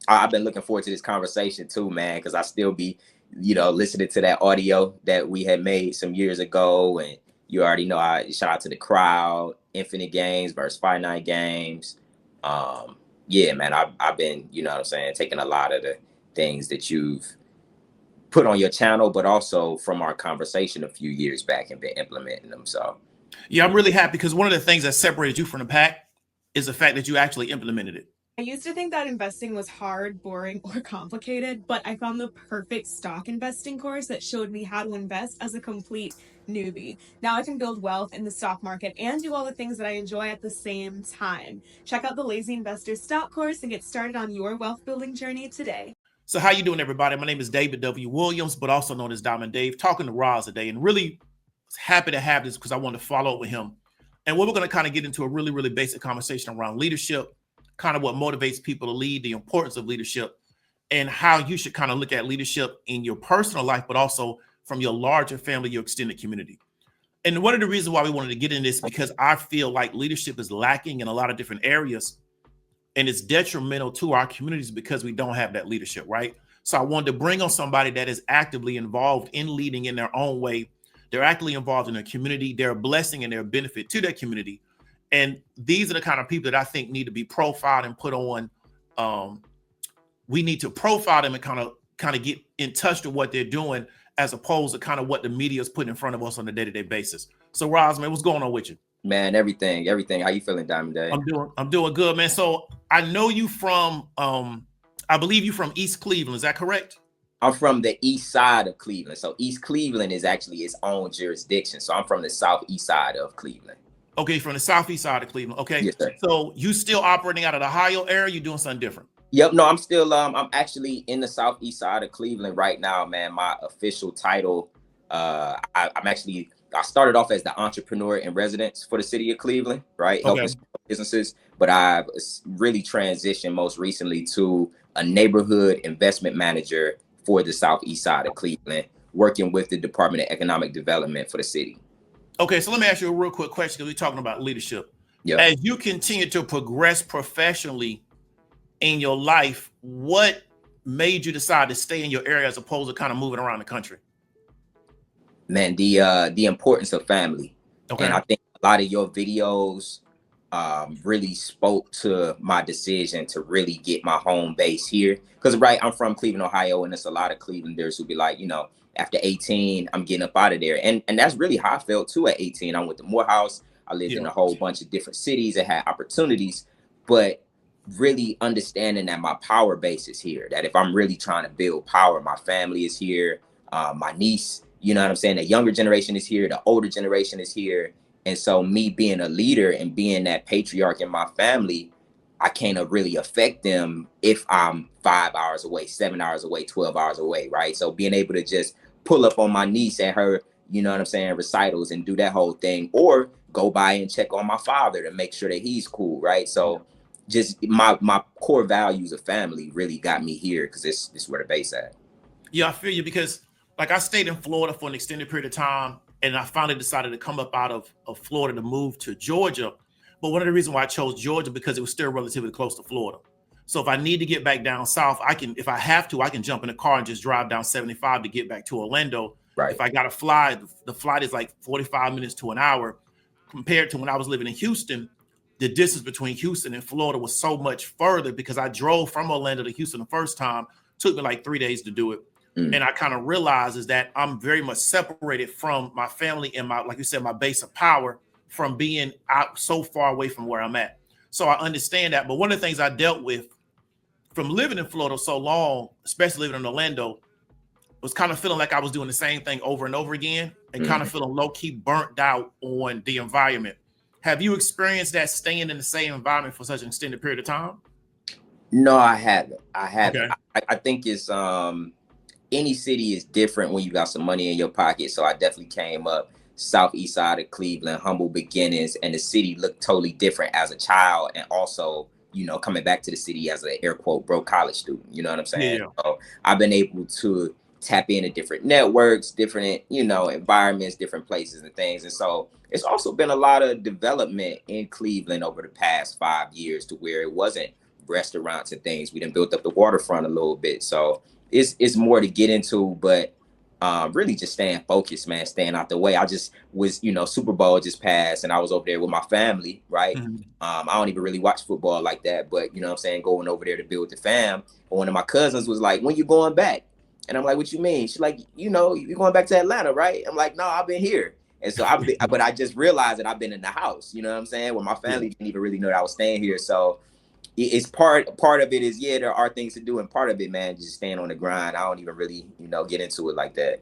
I've been looking forward to this conversation too, man, because I still be, listening to that audio that we had made some years ago. And you already know, I shout out to the crowd, infinite games versus finite games. Yeah, man, I've been, what I'm saying, taking a lot of the things that you've put on your channel, but also from our conversation a few years back and been implementing them. So, yeah, I'm really happy because one of the things that separated you from the pack is the fact that you actually implemented it. I used to think that investing was hard, boring, or complicated, but I found the perfect stock investing course that showed me how to invest as a complete newbie. Now I can build wealth in the stock market and do all the things that I enjoy at the same time. Check out the Lazy Investor Stock course and get started on your wealth building journey today. So how you doing, everybody? My name is David W. Williams, but also known as Diamond Dave, talking to Roz today, and really happy to have this because I want to follow up with him. And what we're going to kind of get into a really, really basic conversation around leadership, kind of what motivates people to lead, the importance of leadership, and how you should kind of look at leadership in your personal life, but also from your larger family, your extended community. And one of the reasons why we wanted to get in this because I feel like leadership is lacking in a lot of different areas, and it's detrimental to our communities because we don't have that leadership, right? So I wanted to bring on somebody that is actively involved in leading in their own way. They're actively involved in their community. They're a blessing and they're a benefit to their community. And these are the kind of people that I think need to be profiled and put on. We need to profile them and kind of get in touch with what they're doing, as opposed to kind of what the media is putting in front of us on a day-to-day basis. So, Roz, man, what's going on with you? Man, everything. How you feeling, Diamond Day? I'm doing good, man. So I know you from, I believe you from East Cleveland. Is that correct? I'm from the east side of Cleveland. So East Cleveland is actually its own jurisdiction. So I'm from the southeast side of Cleveland. Okay, from the southeast side of Cleveland. Okay, yes, sir. So you still operating out of the Ohio area? You doing something different? Yep. No, I'm still. I'm actually in the southeast side of Cleveland right now, man. My official title. I started off as the entrepreneur in residence for the city of Cleveland, right? Okay. Helping businesses, but I've really transitioned most recently to a neighborhood investment manager for the southeast side of Cleveland, working with the Department of Economic Development for the city. Okay, so let me ask you a real quick question because we're talking about leadership. Yep. As you continue to progress professionally in your life, what made you decide to stay in your area as opposed to kind of moving around the country? Man, the importance of family. Okay. And I think a lot of your videos really spoke to my decision to really get my home base here. Because, right, I'm from Cleveland, Ohio, and there's a lot of Clevelanders who be like, after 18, I'm getting up out of there. And that's really how I felt, too, at 18. I went to Morehouse. I lived in a whole bunch of different cities and had opportunities. But really understanding that my power base is here, that if I'm really trying to build power, my family is here, my niece, you know what I'm saying? The younger generation is here. The older generation is here. And so me being a leader and being that patriarch in my family, I can't really affect them if I'm 5 hours away, 7 hours away, 12 hours away, right? So being able to just pull up on my niece and her, you know what I'm saying, recitals and do that whole thing, or go by and check on my father to make sure that he's cool, right? So just my core values of family really got me here because this is where the base at. Yeah, I feel you because like I stayed in Florida for an extended period of time, and I finally decided to come up out of Florida to move to Georgia. But one of the reasons why I chose Georgia because it was still relatively close to Florida. So if I need to get back down south, I can, if I have to, I can jump in a car and just drive down 75 to get back to Orlando. Right. If I got to fly, the flight is like 45 minutes to an hour compared to when I was living in Houston. The distance between Houston and Florida was so much further because I drove from Orlando to Houston the first time. Took me like 3 days to do it. And I kind of realized is that I'm very much separated from my family and my, like you said, my base of power from being out so far away from where I'm at. So I understand that. But one of the things I dealt with from living in Florida so long, especially living in Orlando, was kind of feeling like I was doing the same thing over and over again and kind of feeling low-key burnt out on the environment. Have you experienced that staying in the same environment for such an extended period of time? No, I haven't. Okay. I think it's any city is different when you got some money in your pocket. So I definitely came up southeast side of Cleveland, humble beginnings, and the city looked totally different as a child, and also, coming back to the city as an air quote broke college student. You know what I'm saying? Yeah. So I've been able to tap into different networks, different, environments, different places and things. And so it's also been a lot of development in Cleveland over the past 5 years to where it wasn't restaurants and things. We done built up the waterfront a little bit. So it's more to get into, but really just staying focused, man, staying out the way. I just was, Super Bowl just passed and I was over there with my family, right? Mm-hmm. I don't even really watch football like that, but you know what I'm saying, going over there to be with the fam. And one of my cousins was like, when you going back? And I'm like, what you mean? She's like, you're going back to Atlanta, right? I'm like, no, I've been here. And so but I just realized that I've been in the house, you know what I'm saying? Where my family didn't even really know that I was staying here. So it's part of it is, there are things to do. And part of it, man, just staying on the grind. I don't even really, get into it like that.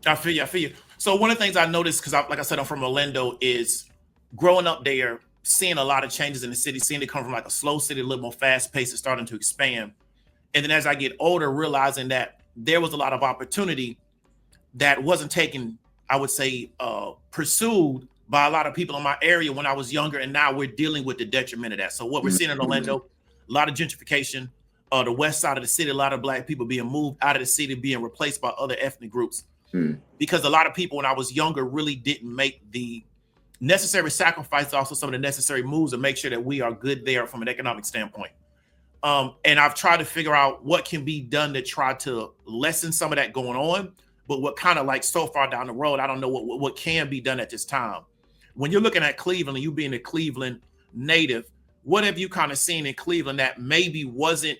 I feel you. So one of the things I noticed, because like I said, I'm from Orlando, is growing up there, seeing a lot of changes in the city, seeing it come from like a slow city, a little more fast paced and starting to expand. And then as I get older, realizing that there was a lot of opportunity that wasn't taken, I would say, pursued by a lot of people in my area when I was younger. And now we're dealing with the detriment of that. So what we're seeing in Orlando, a lot of gentrification, the west side of the city, a lot of Black people being moved out of the city, being replaced by other ethnic groups. Because a lot of people when I was younger really didn't make the necessary sacrifice, also some of the necessary moves to make sure that we are good there from an economic standpoint. And I've tried to figure out what can be done to try to lessen some of that going on. But what kind of like so far down the road, I don't know what can be done at this time. When you're looking at Cleveland, you being a Cleveland native, what have you kind of seen in Cleveland that maybe wasn't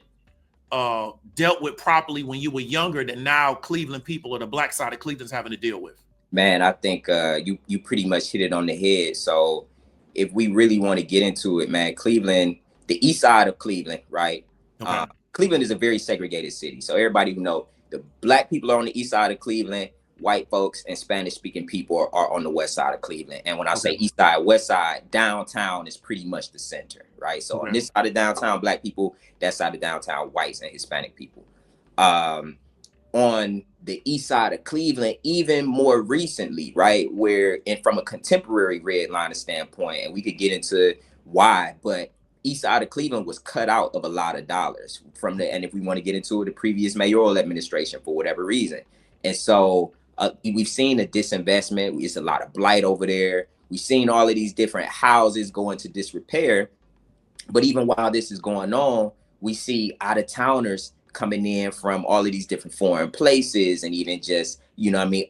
dealt with properly when you were younger that now Cleveland people or the Black side of Cleveland's having to deal with? Man, I think you pretty much hit it on the head. So if we really want to get into it, man, Cleveland, the east side of Cleveland, right? Okay. Cleveland is a very segregated city. So everybody who know the Black people are on the east side of Cleveland, white folks and Spanish speaking people are on the west side of Cleveland. And when I say east side, west side, downtown is pretty much the center, right? So on this side of downtown, Black people, that side of downtown, whites and Hispanic people. On the east side of Cleveland, even more recently, right, where, and from a contemporary redliner standpoint, and we could get into why, but east side of Cleveland was cut out of a lot of dollars from and if we want to get into it, the previous mayoral administration for whatever reason. And so we've seen a disinvestment. It's a lot of blight over there. We've seen all of these different houses go into disrepair. But even while this is going on, we see out-of-towners coming in from all of these different foreign places and even just,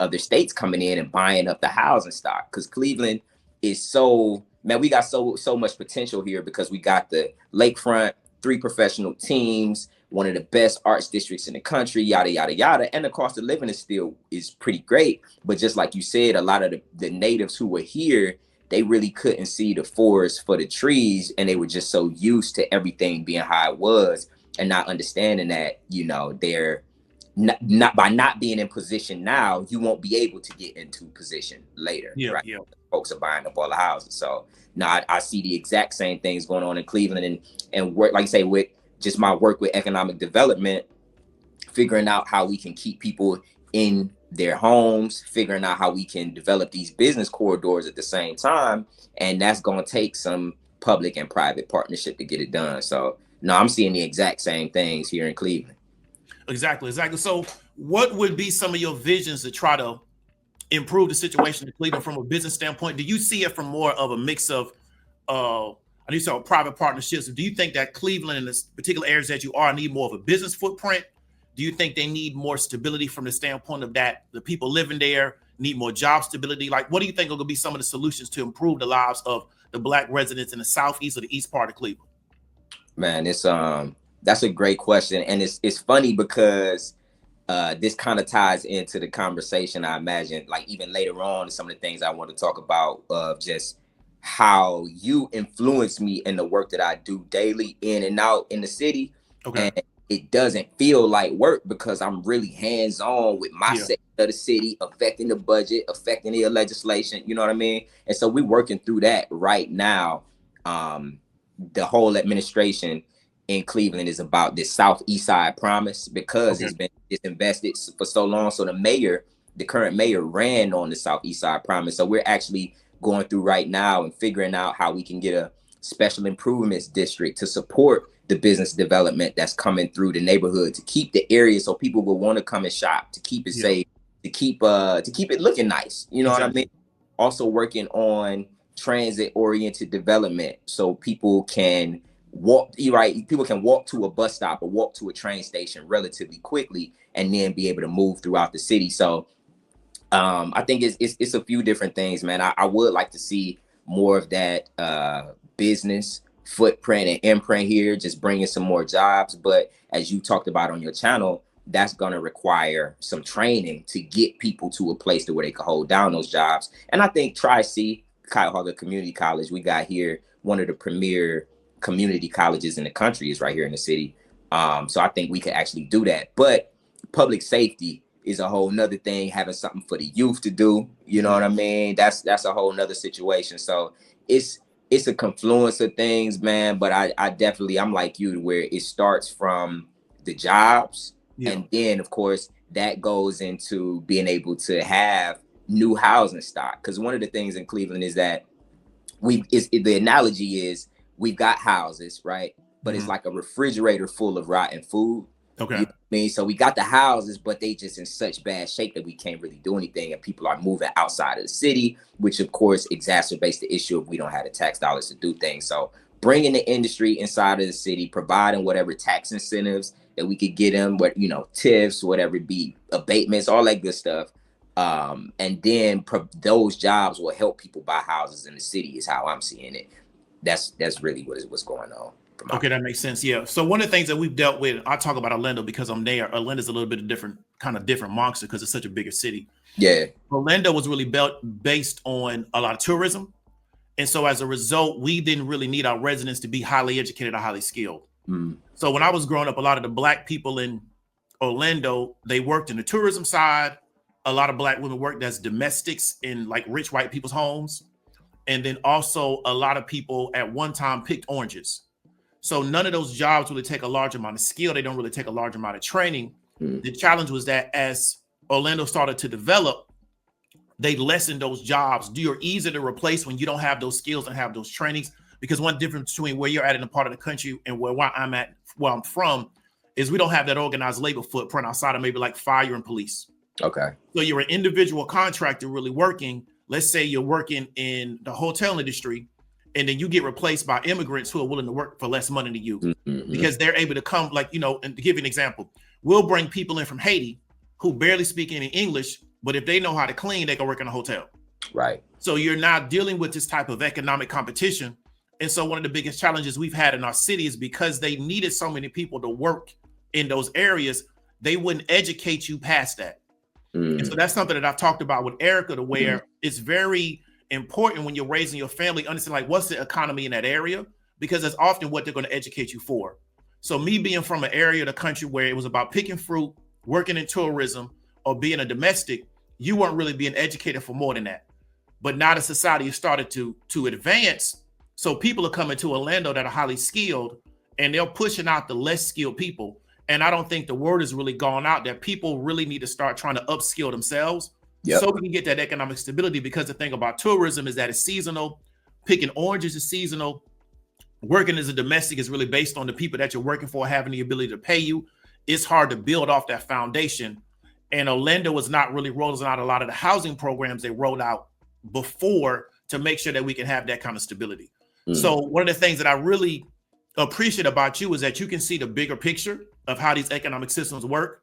other states coming in and buying up the housing stock. Because Cleveland is so, man, we got so much potential here because we got the lakefront, 3 professional teams, one of the best arts districts in the country, yada, yada, yada. And the cost of living is pretty great. But just like you said, a lot of the natives who were here, they really couldn't see the forest for the trees. And they were just so used to everything being how it was and not understanding that, they're not by not being in position now, you won't be able to get into position later. Right? Yeah. Folks are buying up all the houses. So now I see the exact same things going on in Cleveland and work, like I say, with just my work with economic development, figuring out how we can keep people in their homes, figuring out how we can develop these business corridors at the same time. And that's going to take some public and private partnership to get it done. So no, I'm seeing the exact same things here in Cleveland. Exactly. So what would be some of your visions to try to improve the situation in Cleveland from a business standpoint? Do you see it from more of a mix of I need to private partnerships? Do you think that Cleveland in this particular areas that you are need more of a business footprint? Do you think they need more stability from the standpoint of that the people living there need more job stability? Like, what do you think are going to be some of the solutions to improve the lives of the Black residents in the southeast or the east part of Cleveland? Man, it's that's a great question, and it's funny because this kind of ties into the conversation. I imagine, like even later on, some of the things I want to talk about of just how you influence me in the work that I do daily in and out in the city. Okay. And it doesn't feel like work because I'm really hands-on with my section of the city, affecting the budget, affecting the legislation, you know what I mean? And so we're working through that right now. The whole administration in Cleveland is about this Southeast Side promise because it's been disinvested for so long. So the current mayor ran on the Southeast Side promise. So we're actually going through right now and figuring out how we can get a special improvements district to support the business development that's coming through the neighborhood to keep the area so people will want to come and shop, to keep it safe, to keep it looking nice. You know what I mean? Also working on transit oriented development so people can you're right, people can walk to a bus stop or walk to a train station relatively quickly and then be able to move throughout the city. So I think it's a few different things, man. I would like to see more of that business footprint and imprint here, just bringing some more jobs. But as you talked about on your channel, that's going to require some training to get people to a place to where they can hold down those jobs. And I think Tri-C, Cuyahoga Community College, we got here, one of the premier community colleges in the country is right here in the city. So I think we could actually do that. But public safety is a whole nother thing, having something for the youth to do. You know what I mean? That's a whole nother situation. So it's a confluence of things, man. But I definitely, I'm like you, where it starts from the jobs. Yeah. And then, of course, that goes into being able to have new housing stock. Because one of the things in Cleveland is that the analogy is we've got houses, right? But it's like a refrigerator full of rotten food. Okay. You know what I mean? So we got the houses, but they just in such bad shape that we can't really do anything. And people are moving outside of the city, which of course exacerbates the issue of we don't have the tax dollars to do things. So bringing the industry inside of the city, providing whatever tax incentives that we could get them, what, you know, TIFs, whatever it be, abatements, all that good stuff. And then those jobs will help people buy houses in the city is how I'm seeing it. That's really what's going on. Okay, that makes sense. Yeah. So one of the things that we've dealt with, I talk about Orlando because I'm there. Orlando's a little bit of different monster because it's such a bigger city. Yeah. Orlando was really based on a lot of tourism. And so as a result, we didn't really need our residents to be highly educated or highly skilled. So when I was growing up, a lot of the Black people in Orlando, they worked in the tourism side. A lot of Black women worked as domestics in like rich white people's homes. And then also a lot of people at one time picked oranges. So none of those jobs really take a large amount of skill. They don't really take a large amount of training. The challenge was that as Orlando started to develop, they lessened those jobs. You're easier to replace when you don't have those skills and have those trainings. Because one difference between where you're at in a part of the country and where I'm at, where I'm from, is we don't have that organized labor footprint outside of maybe like fire and police. Okay. So you're an individual contractor really working. Let's say you're working in the hotel industry, and then you get replaced by immigrants who are willing to work for less money than you because they're able to come, like, you know, and to give you an example, we'll bring people in from Haiti who barely speak any English, but if they know how to clean, they can work in a hotel. Right. So you're not dealing with this type of economic competition. And so one of the biggest challenges we've had in our city is because they needed so many people to work in those areas, they wouldn't educate you past that. And so that's something that I've talked about with Erica, to where it's very important when you're raising your family, understand like what's the economy in that area, because that's often what they're going to educate you for. So me being from an area of the country where it was about picking fruit, working in tourism, or being a domestic, you weren't really being educated for more than that. But now the society has started to advance. So people are coming to Orlando that are highly skilled, and they're pushing out the less skilled people. And I don't think the word has really gone out that people really need to start trying to upskill themselves so we can get that economic stability. Because the thing about tourism is that it's seasonal. Picking oranges is seasonal. Working as a domestic is really based on the people that you're working for having the ability to pay you. It's hard to build off that foundation. And Orlando was not really rolling out a lot of the housing programs they rolled out before to make sure that we can have that kind of stability. So one of the things that I really appreciate about you is that you can see the bigger picture of how these economic systems work,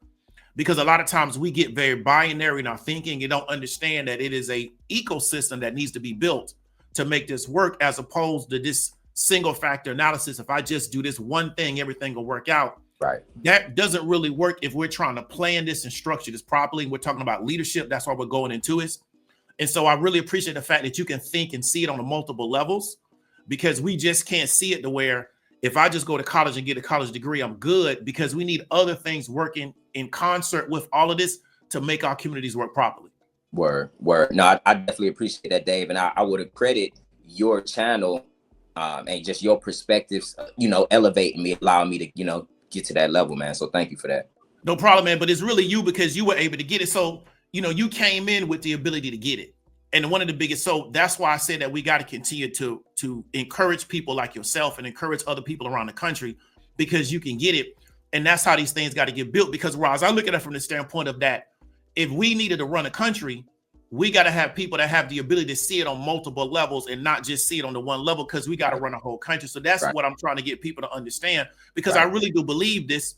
because a lot of times we get very binary in our thinking. You don't understand that it is a ecosystem that needs to be built to make this work, as opposed to this single factor analysis. If I just do this one thing, everything will work out. Right. That doesn't really work if we're trying to plan this and structure this properly. We're talking about leadership. That's why we're going into it. And so I really appreciate the fact that you can think and see it on the multiple levels, because we just can't see it to where if I just go to college and get a college degree, I'm good, because we need other things working in concert with all of this to make our communities work properly. Word. No, I definitely appreciate that, Dave. And I would credit your channel and just your perspectives, elevating me, allowing me to, get to that level, man. So thank you for that. No problem, man. But it's really you, because you were able to get it. So, you came in with the ability to get it. And one of the biggest, so that's why I say that we got to continue to encourage people like yourself and encourage other people around the country, because you can get it. And that's how these things got to get built. Because Roz, I look at it from the standpoint of that, if we needed to run a country, we got to have people that have the ability to see it on multiple levels and not just see it on the one level, because we got to run a whole country. So that's what I'm trying to get people to understand, because I really do believe this,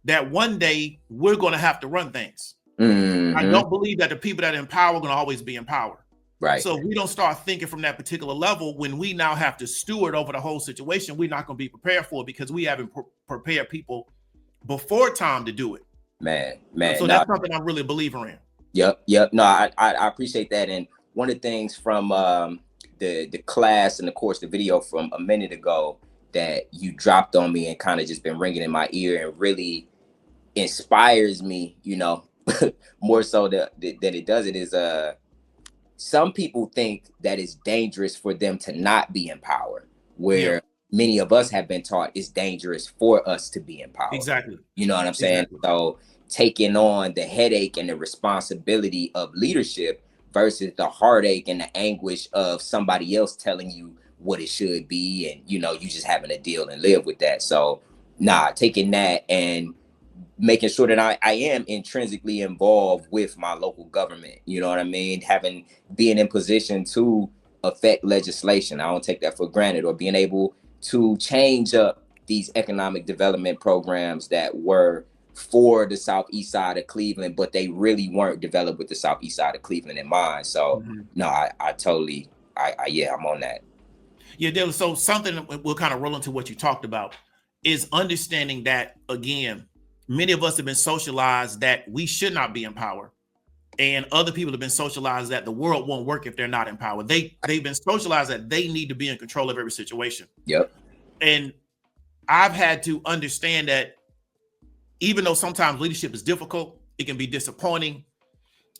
that one day we're going to have to run things. I don't believe that the people that are in power are going to always be in power. Right. So if we don't start thinking from that particular level, when we now have to steward over the whole situation, we're not going to be prepared for it, because we haven't prepared people before time to do it. Man. So that's something I'm really a believer in. Yep. No, I appreciate that. And one of the things from the class and of course the video from a minute ago that you dropped on me and kind of just been ringing in my ear and really inspires me, you know, more so than it does it, is some people think that it's dangerous for them to not be in power, where many of us have been taught it's dangerous for us to be in power. Exactly. You know what I'm saying? Exactly. So taking on the headache and the responsibility of leadership versus the heartache and the anguish of somebody else telling you what it should be, and you know, you just having to deal and live with that. So taking that and making sure that I am intrinsically involved with my local government, you know what I mean? Being in position to affect legislation. I don't take that for granted, or being able to change up these economic development programs that were for the southeast side of Cleveland, but they really weren't developed with the southeast side of Cleveland in mind. So I totally, I'm on that. Yeah, Dylan. So something we'll kind of roll into what you talked about is understanding that, again, many of us have been socialized that we should not be in power, and other people have been socialized that the world won't work if they're not in power. They've been socialized that they need to be in control of every situation. Yep. And I've had to understand that even though sometimes leadership is difficult, it can be disappointing.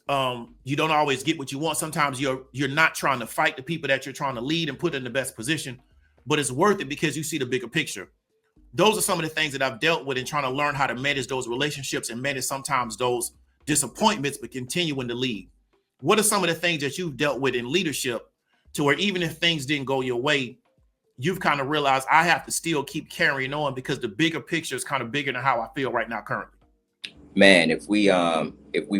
You don't always get what you want. Sometimes you're not trying to fight the people that you're trying to lead and put in the best position, but it's worth it because you see the bigger picture. Those are some of the things that I've dealt with in trying to learn how to manage those relationships and manage sometimes those disappointments, but continuing to lead. What are some of the things that you've dealt with in leadership to where even if things didn't go your way, you've kind of realized I have to still keep carrying on because the bigger picture is kind of bigger than how I feel right now currently? Man, if we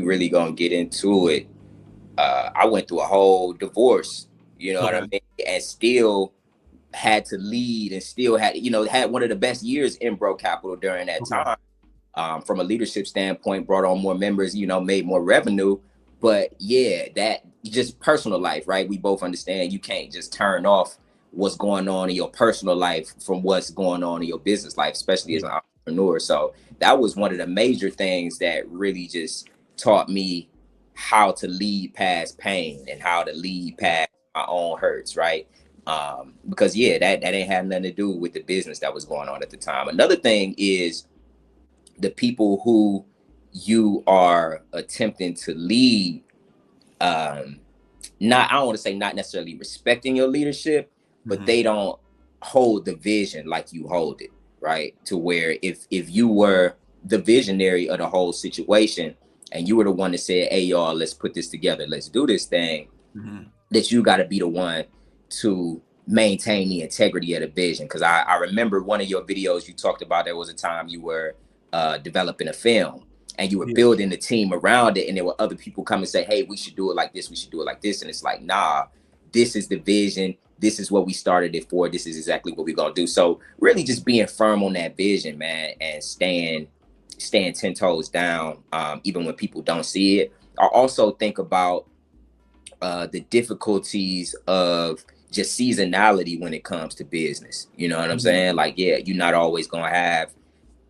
really gonna get into it, I went through a whole divorce, you know what I mean, and still had to lead and still had one of the best years in BREAUX Capital during that time. From a leadership standpoint, brought on more members, made more revenue. But yeah, that just personal life, right? We both understand you can't just turn off what's going on in your personal life from what's going on in your business life, especially as an entrepreneur. So that was one of the major things that really just taught me how to lead past pain and how to lead past my own hurts, right? Because that ain't had nothing to do with the business that was going on at the time. Another thing is the people who you are attempting to lead, I don't want to say not necessarily respecting your leadership, but they don't hold the vision like you hold it, right? To where if you were the visionary of the whole situation and you were the one that said, hey, y'all, let's put this together, let's do this thing, that you got to be the one to maintain the integrity of the vision. Because I remember one of your videos, you talked about there was a time you were developing a film and you were building the team around it, and there were other people come and say, hey, we should do it like this, we should do it like this. And it's like, nah, this is the vision, this is what we started it for, this is exactly what we're gonna do. So really just being firm on that vision, man, and staying 10 toes down, even when people don't see it. I also think about the difficulties of just seasonality when it comes to business. You know what I'm saying? Like, you're not always gonna have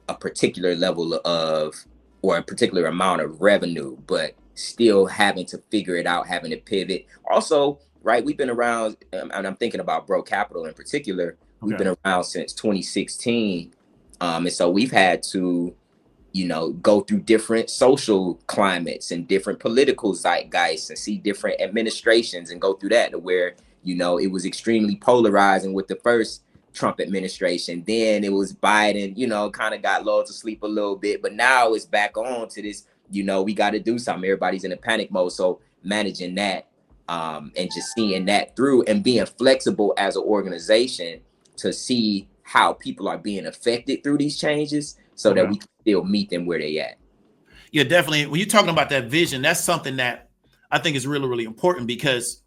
a particular level of or a particular amount of revenue, but still having to figure it out, having to pivot. Also, right, we've been around, and I'm thinking about BREAUX Capital in particular. We've been around since 2016. And so we've had to, go through different social climates and different political zeitgeists and see different administrations and go through that, to where, it was extremely polarizing with the first Trump administration. Then it was Biden, kind of got lulled to sleep a little bit, but now it's back on to this, we got to do something. Everybody's in a panic mode. So managing that and just seeing that through and being flexible as an organization to see how people are being affected through these changes so that we can still meet them where they at. Yeah, definitely. When you're talking about that vision, that's something that I think is really, really important because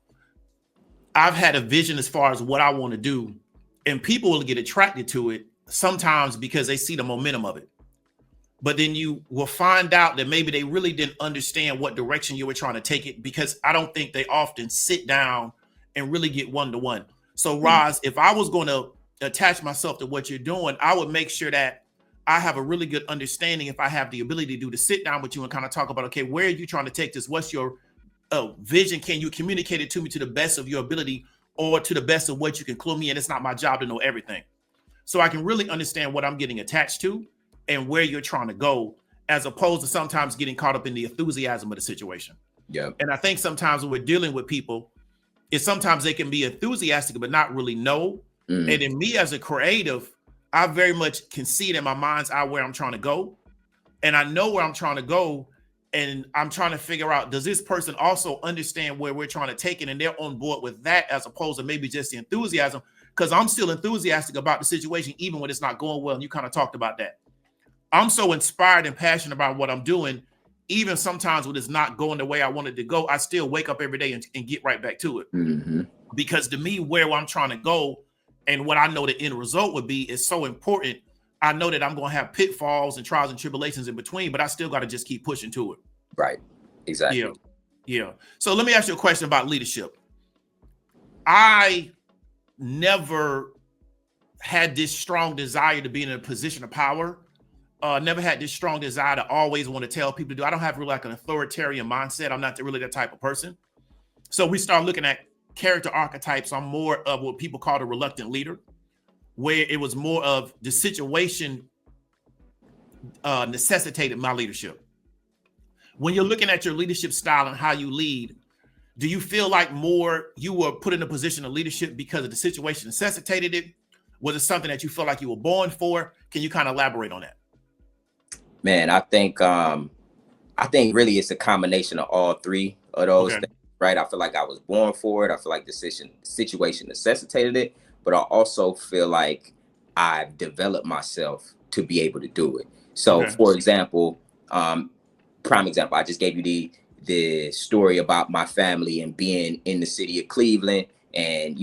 I've had a vision as far as what I want to do, and people will get attracted to it sometimes because they see the momentum of it. But then you will find out that maybe they really didn't understand what direction you were trying to take it, because I don't think they often sit down and really get one-to-one. So Roz, if I was going to attach myself to what you're doing, I would make sure that I have a really good understanding, if I have the ability to sit down with you and kind of talk about, okay, where are you trying to take this? What's your vision? Can you communicate it to me to the best of your ability, or to the best of what you can clue me in? It's not my job to know everything. So I can really understand what I'm getting attached to and where you're trying to go, as opposed to sometimes getting caught up in the enthusiasm of the situation. Yeah. And I think sometimes when we're dealing with people, is sometimes they can be enthusiastic but not really know. And in me as a creative, I very much can see it in my mind's eye where I'm trying to go. And I know where I'm trying to go. And I'm trying to figure out, does this person also understand where we're trying to take it? And they're on board with that, as opposed to maybe just the enthusiasm, because I'm still enthusiastic about the situation, even when it's not going well. And you kind of talked about that. I'm so inspired and passionate about what I'm doing, even sometimes when it's not going the way I wanted to go. I still wake up every day and get right back to it. Because to me, where I'm trying to go and what I know the end result would be is so important. I know that I'm going to have pitfalls and trials and tribulations in between, but I still got to just keep pushing to it. Right. Exactly. Yeah. So let me ask you a question about leadership. I never had this strong desire to be in a position of power. Never had this strong desire to always want to tell people to do. I don't have really like an authoritarian mindset. I'm not really that type of person. So we start looking at character archetypes. I'm more of what people call a reluctant leader, where it was more of the situation necessitated my leadership. When you're looking at your leadership style and how you lead, do you feel like more you were put in a position of leadership because of the situation necessitated it? Was it something that you feel like you were born for? Can you kind of elaborate on that? Man, I think really it's a combination of all three of those things, right? I feel like I was born for it. I feel like the situation necessitated it, but I also feel like I've developed myself to be able to do it. So, for example, prime example, I just gave you the story about my family and being in the city of Cleveland and,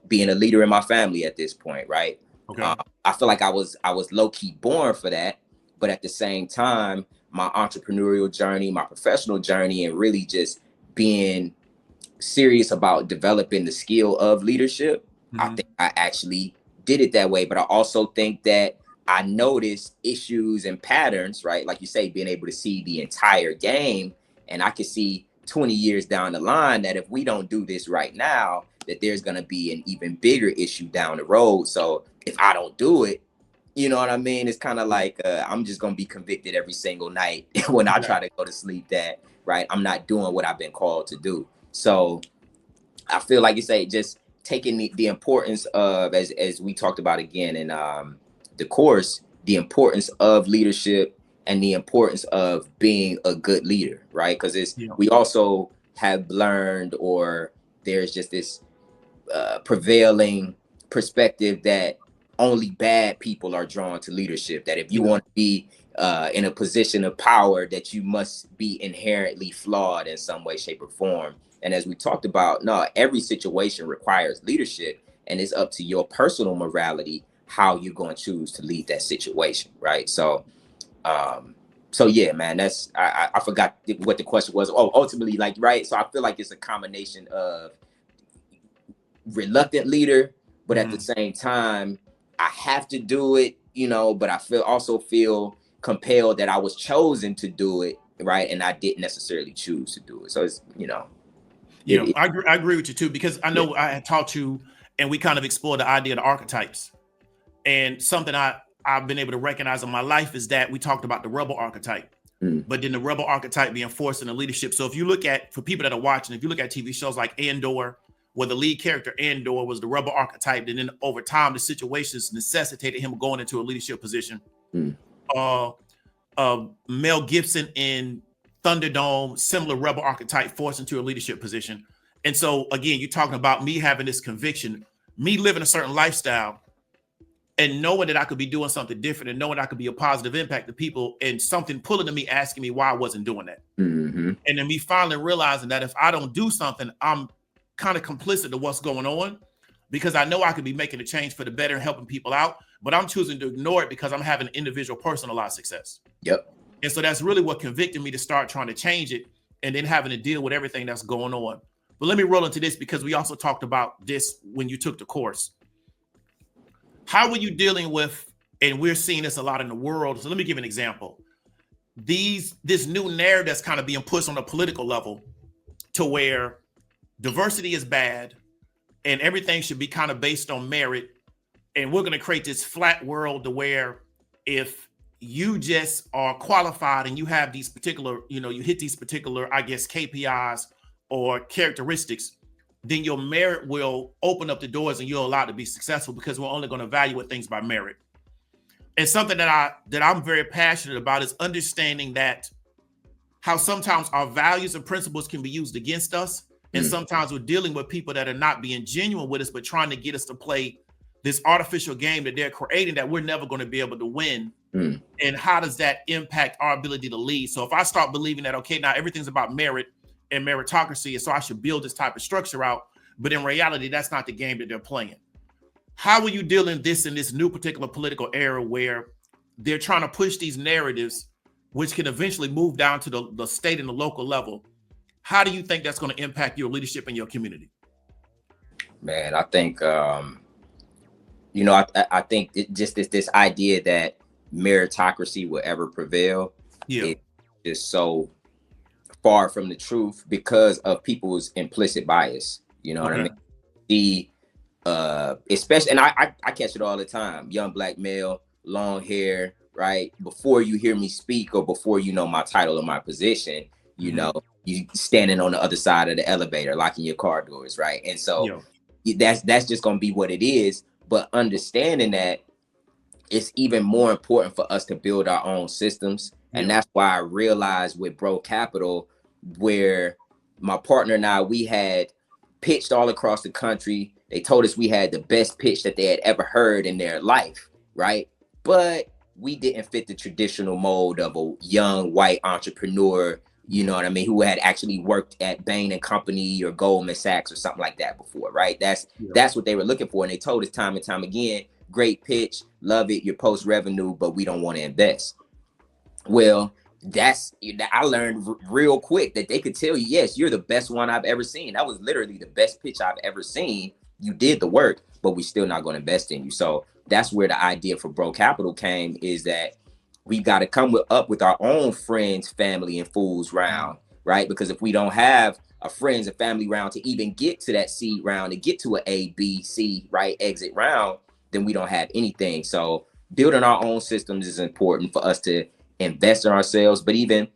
being a leader in my family at this point, right? I feel like I was low key born for that. But at the same time, my entrepreneurial journey, my professional journey, and really just being serious about developing the skill of leadership, I think I actually did it that way. But I also think that I noticed issues and patterns, right? Like you say, being able to see the entire game. And I could see 20 years down the line that if we don't do this right now, that there's going to be an even bigger issue down the road. So if I don't do it, you know what I mean? It's kind of like I'm just going to be convicted every single night when I try to go to sleep that, right, I'm not doing what I've been called to do. So I feel like you say, just taking the importance of, as we talked about again in the course, the importance of leadership and the importance of being a good leader, right? Because we also have learned, or there's just this prevailing perspective that only bad people are drawn to leadership, that if you want to be in a position of power, that you must be inherently flawed in some way, shape, or form. And as we talked about, no, every situation requires leadership, and it's up to your personal morality how you're going to choose to lead that situation, right? So yeah, man, that's I forgot what the question was. Oh, ultimately, like, right. So I feel like it's a combination of reluctant leader, but at the same time, I have to do it, but I also feel compelled that I was chosen to do it, right? And I didn't necessarily choose to do it. So it's, I agree with you too, because I know I had taught you, and we kind of explored the idea of the archetypes. And something I've been able to recognize in my life is that we talked about the rebel archetype, but then the rebel archetype being forced into leadership. So if you look at, for people that are watching, if you look at TV shows like Andor, where the lead character Andor was the rebel archetype, and then over time the situations necessitated him going into a leadership position. Mel Gibson in Thunderdome, similar rebel archetype, forced into a leadership position. And so again, you're talking about me having this conviction, me living a certain lifestyle, and knowing that I could be doing something different and knowing I could be a positive impact to people, and something pulling to me, asking me why I wasn't doing that. Mm-hmm. And then me finally realizing that if I don't do something, I'm kind of complicit to what's going on, because I know I could be making a change for the better and helping people out, but I'm choosing to ignore it because I'm having individual personalized success. Yep. And so that's really what convicted me to start trying to change it, and then having to deal with everything that's going on. But let me roll into this, because we also talked about this when you took the course. How were you dealing with, and we're seeing this a lot in the world. So let me give an example. This new narrative that's kind of being pushed on a political level, to where diversity is bad and everything should be kind of based on merit. And we're going to create this flat world to where if you just are qualified and you have these particular, you hit these particular, I guess, KPIs or characteristics, then your merit will open up the doors and you're allowed to be successful, because we're only going to evaluate things by merit. And something that I'm very passionate about is understanding that how sometimes our values and principles can be used against us. And sometimes we're dealing with people that are not being genuine with us, but trying to get us to play this artificial game that they're creating that we're never going to be able to win. And how does that impact our ability to lead? So if I start believing that, okay, now everything's about merit and meritocracy, and so I should build this type of structure out, but in reality, that's not the game that they're playing. How are you dealing this in this new particular political era where they're trying to push these narratives, which can eventually move down to the state and the local level? How do you think that's going to impact your leadership in your community? Man, I think, I think just this idea that meritocracy will ever prevail is so far from the truth because of people's implicit bias. You know what I mean? Especially, and I catch it all the time. Young black male, long hair, right? Before you hear me speak or before you know my title or my position, you standing on the other side of the elevator, locking your car doors, right? And so that's just gonna be what it is. But understanding that it's even more important for us to build our own systems. And that's why I realized with BREAUX Capital, where my partner and I, we had pitched all across the country. They told us we had the best pitch that they had ever heard in their life, right? But we didn't fit the traditional mold of a young white entrepreneur, you know what I mean, who had actually worked at Bain and Company or Goldman Sachs or something like that before, right? That's what they were looking for. And they told us time and time again, great pitch, love it, your post revenue, but we don't want to invest. Well, I learned real quick that they could tell you, yes, you're the best one I've ever seen. That was literally the best pitch I've ever seen. You did the work, but we're still not going to invest in you. So that's where the idea for BREAUX Capital came, is that we got to come up with our own friends, family, and fools round, right? Because if we don't have a friends and family round to even get to that seed round, to get to an A, B, C, right, exit round, then we don't have anything. So building our own systems is important for us to invest in ourselves. But even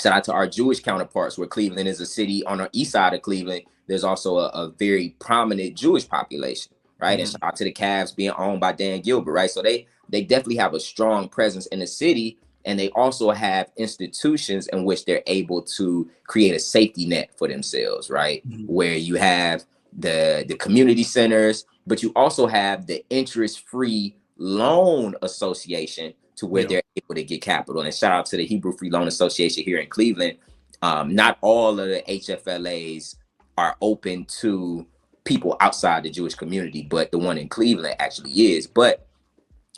shout out to our Jewish counterparts, where Cleveland is a city on the east side of Cleveland. There's also a very prominent Jewish population, right? And shout out to the Cavs being owned by Dan Gilbert, right? So they definitely have a strong presence in the city, and they also have institutions in which they're able to create a safety net for themselves, right? Where you have the community centers, but you also have the interest-free loan association, to where they're able to get capital. And shout out to the Hebrew Free Loan Association here in Cleveland. Not all of the HFLAs are open to people outside the Jewish community, but the one in Cleveland actually is. But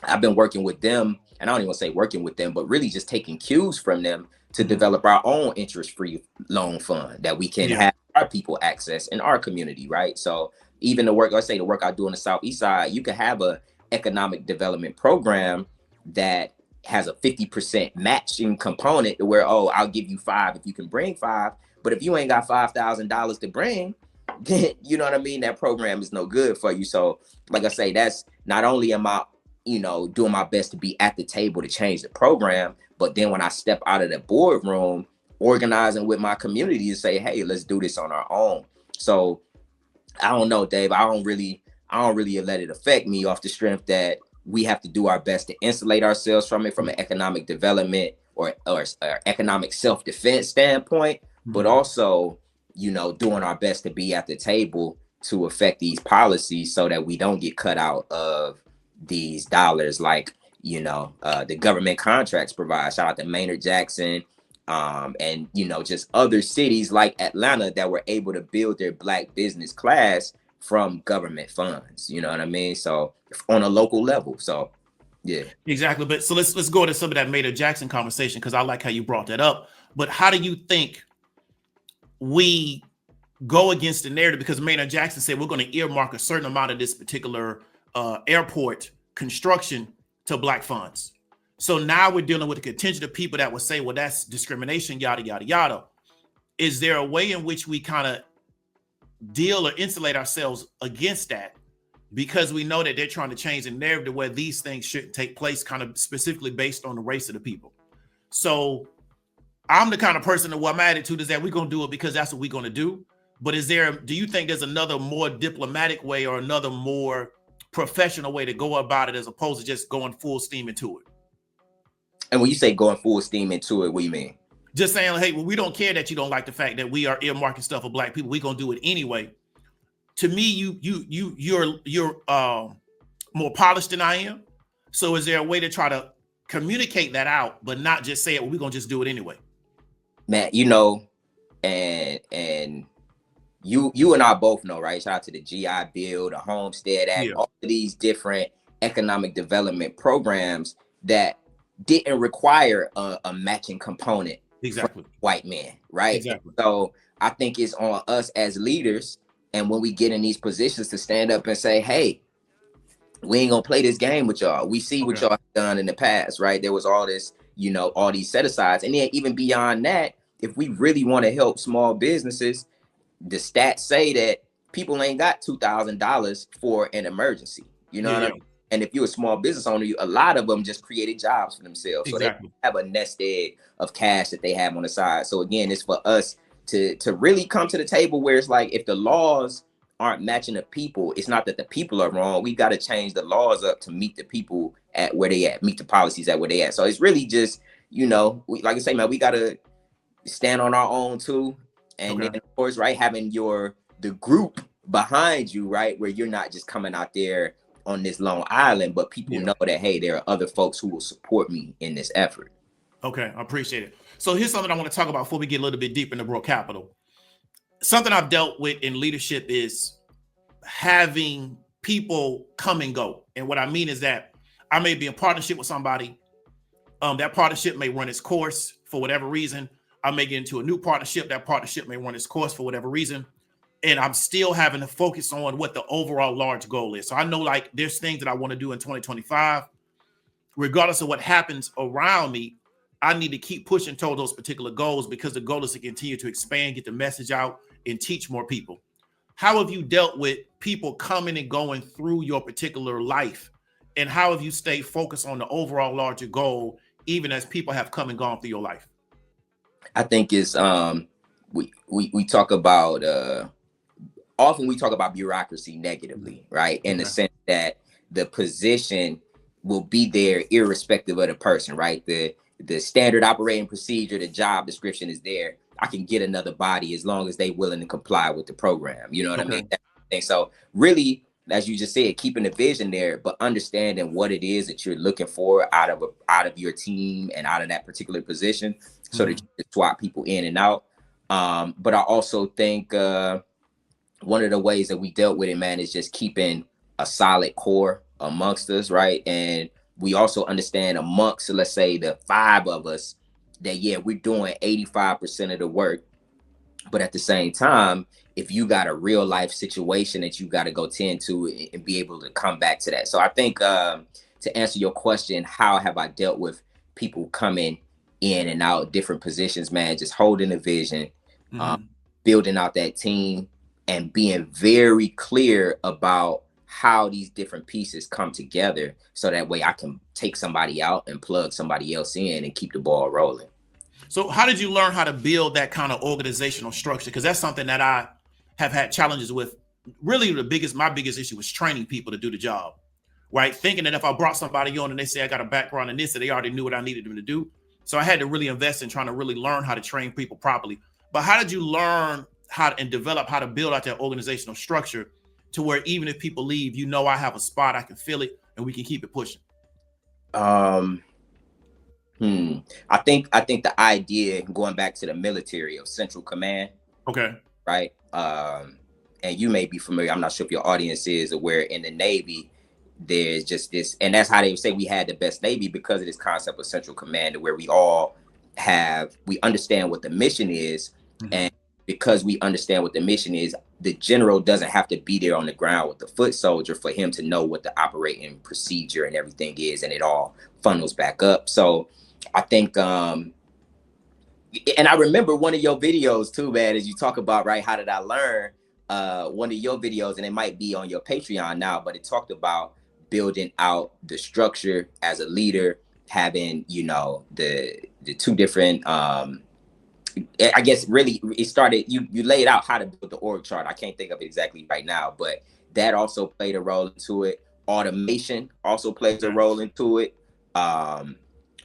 I've been working with them, and I don't even want to say working with them, but really just taking cues from them to develop our own interest-free loan fund that we can have our people access in our community, right? So even the work, let's say the work I do on the Southeast side, you can have a economic development program that has a 50% matching component to where, oh, I'll give you 5 if you can bring 5. But if you ain't got $5,000 to bring, then you know what I mean, that program is no good for you. So like I say, that's not only am I, doing my best to be at the table to change the program, but then when I step out of the boardroom, organizing with my community to say, hey, let's do this on our own. So I don't know, Dave, I don't really let it affect me off the strength that we have to do our best to insulate ourselves from it from an economic development or economic self-defense standpoint, but also, doing our best to be at the table to affect these policies so that we don't get cut out of these dollars, like, you know, the government contracts provide. Shout out to Maynard Jackson, and, you know, just other cities like Atlanta that were able to build their Black business class from government funds. You know what I mean? So on a local level. So yeah, exactly. But so let's go to some of that Maynard Jackson conversation, because I like how you brought that up. But how do you think we go against the narrative? Because Maynard Jackson said we're going to earmark a certain amount of this particular airport construction to Black funds. So now we're dealing with the contingent of people that would say, well, that's discrimination, yada, yada, yada. Is there a way in which we kind of deal or insulate ourselves against that? Because we know that they're trying to change the narrative where these things shouldn't take place, kind of specifically based on the race of the people. So I'm the kind of person that, well, my attitude is that we're going to do it because that's what we're going to do. But do you think there's another more diplomatic way or another more professional way to go about it, as opposed to just going full steam into it? And when you say going full steam into it, what do you mean? Just saying, hey, well, we don't care that you don't like the fact that we are earmarking stuff for Black people. We're going to do it anyway. To me, you're more polished than I am. So is there a way to try to communicate that out, but not just say it, well, we're going to just do it anyway? Man, you know, and you and I both know, right? Shout out to the GI Bill, the Homestead Act, all of these different economic development programs that didn't require a matching component. Exactly. White men, right? Exactly. So I think it's on us as leaders, and when we get in these positions, to stand up and say, hey, we ain't gonna play this game with y'all. We see what y'all have done in the past, right? There was all this, you know, all these set asides. And then even beyond that, if we really want to help small businesses, the stats say that people ain't got $2,000 for an emergency. You know what I mean? And if you're a small business owner, a lot of them just created jobs for themselves. Exactly. So they have a nest egg of cash that they have on the side. So again, it's for us to really come to the table where it's like, if the laws aren't matching the people, it's not that the people are wrong. We got to change the laws up to meet the people at where they at, meet the policies at where they at. So it's really just, you know, like I say, man, we got to stand on our own too. And then of course, right, having the group behind you, right, where you're not just coming out there on this lone island, but people know that, hey, there are other folks who will support me in this effort. Okay, I appreciate it. So here's something I want to talk about before we get a little bit deeper into BREAUX Capital. Something I've dealt with in leadership is having people come and go. And what I mean is that I may be in partnership with somebody. That partnership may run its course for whatever reason. I may get into a new partnership. That partnership may run its course for whatever reason. And I'm still having to focus on what the overall large goal is. So I know, like, there's things that I want to do in 2025. Regardless of what happens around me, I need to keep pushing toward those particular goals, because the goal is to continue to expand, get the message out, and teach more people. How have you dealt with people coming and going through your particular life? And how have you stayed focused on the overall larger goal, even as people have come and gone through your life? I think it's we talk about often we talk about bureaucracy negatively, right? In the sense that the position will be there irrespective of the person, right? The standard operating procedure, the job description is there. I can get another body as long as they willing to comply with the program. You know what I mean? And so really, as you just said, keeping the vision there, but understanding what it is that you're looking for out of your team and out of that particular position, so that you can swap people in and out. But I also think one of the ways that we dealt with it, man, is just keeping a solid core amongst us, right? And we also understand amongst, let's say, the 5 of us, that, yeah, we're doing 85% of the work. But at the same time, if you got a real life situation that you got to go tend to and be able to come back to that. So I think to answer your question, how have I dealt with people coming in and out different positions, man, just holding the vision, building out that team, and being very clear about how these different pieces come together, so that way I can take somebody out and plug somebody else in and keep the ball rolling. So how did you learn how to build that kind of organizational structure? Because that's something that I have had challenges with. Really, my biggest issue was training people to do the job, right? Thinking that if I brought somebody on and they say I got a background in this, that they already knew what I needed them to do. So I had to really invest in trying to really learn how to train people properly. But how did you learn and develop how to build out that organizational structure to where even if people leave, you know, I have a spot, I can fill it, and we can keep it pushing? I think the idea, going back to the military, of central command. Okay. Right. And you may be familiar, I'm not sure if your audience is aware, in the Navy, there's just this, and that's how they would say we had the best Navy, because of this concept of central command, where we understand what the mission is. Mm-hmm. And because we understand what the mission is, the general doesn't have to be there on the ground with the foot soldier for him to know what the operating procedure and everything is, and it all funnels back up. So I think, and I remember one of your videos too, man, as you talk about, right, how did I learn? One of your videos, and it might be on your Patreon now, but it talked about building out the structure as a leader, having, you know, the two different, I guess really it started, you laid out how to build the org chart. I can't think of it exactly right now, but that also played a role into it. Automation also plays a role into it.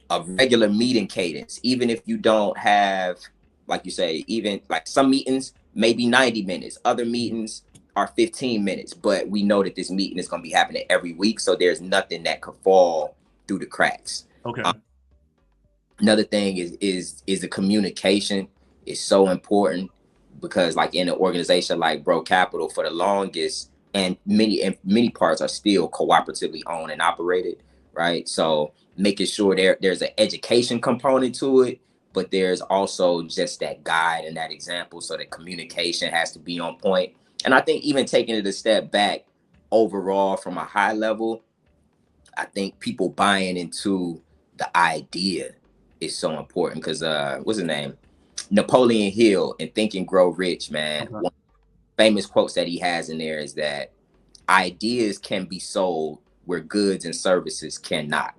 A regular meeting cadence, even if you don't have, like you say, even like some meetings maybe 90 minutes, other meetings are 15 minutes, but we know that this meeting is going to be happening every week, so there's nothing that could fall through the cracks. Okay. Another thing is the communication is so important, because like in an organization like BREAUX Capital, for the longest, and many parts are still cooperatively owned and operated, right? So making sure there's an education component to it, but there's also just that guide and that example. So the communication has to be on point. And I think even taking it a step back overall from a high level, I think people buying into the idea is so important, because what's his name? Napoleon Hill in Think and Grow Rich, man. Okay. One famous quotes that he has in there is that ideas can be sold where goods and services cannot.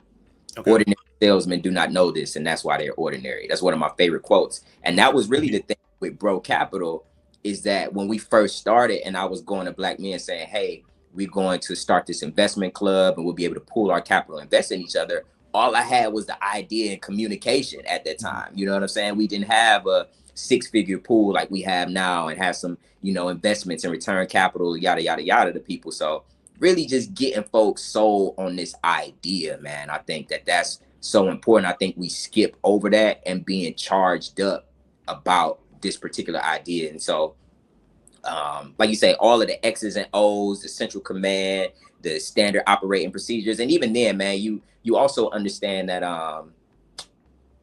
Okay. Ordinary salesmen do not know this, and that's why they're ordinary. That's one of my favorite quotes. And that was really the thing with BREAUX Capital, is that when we first started and I was going to black men saying, hey, we're going to start this investment club and we'll be able to pool our capital, invest in each other, all I had was the idea and communication at that time. You know what I'm saying? We didn't have a 6-figure pool like we have now, and have some, you know, investments and return capital, yada, yada, yada, to people. So really just getting folks sold on this idea, man. I think that's so important. I think we skip over that and being charged up about this particular idea. And so, like you say, all of the X's and O's, the central command, the standard operating procedures. And even then, man, you also understand that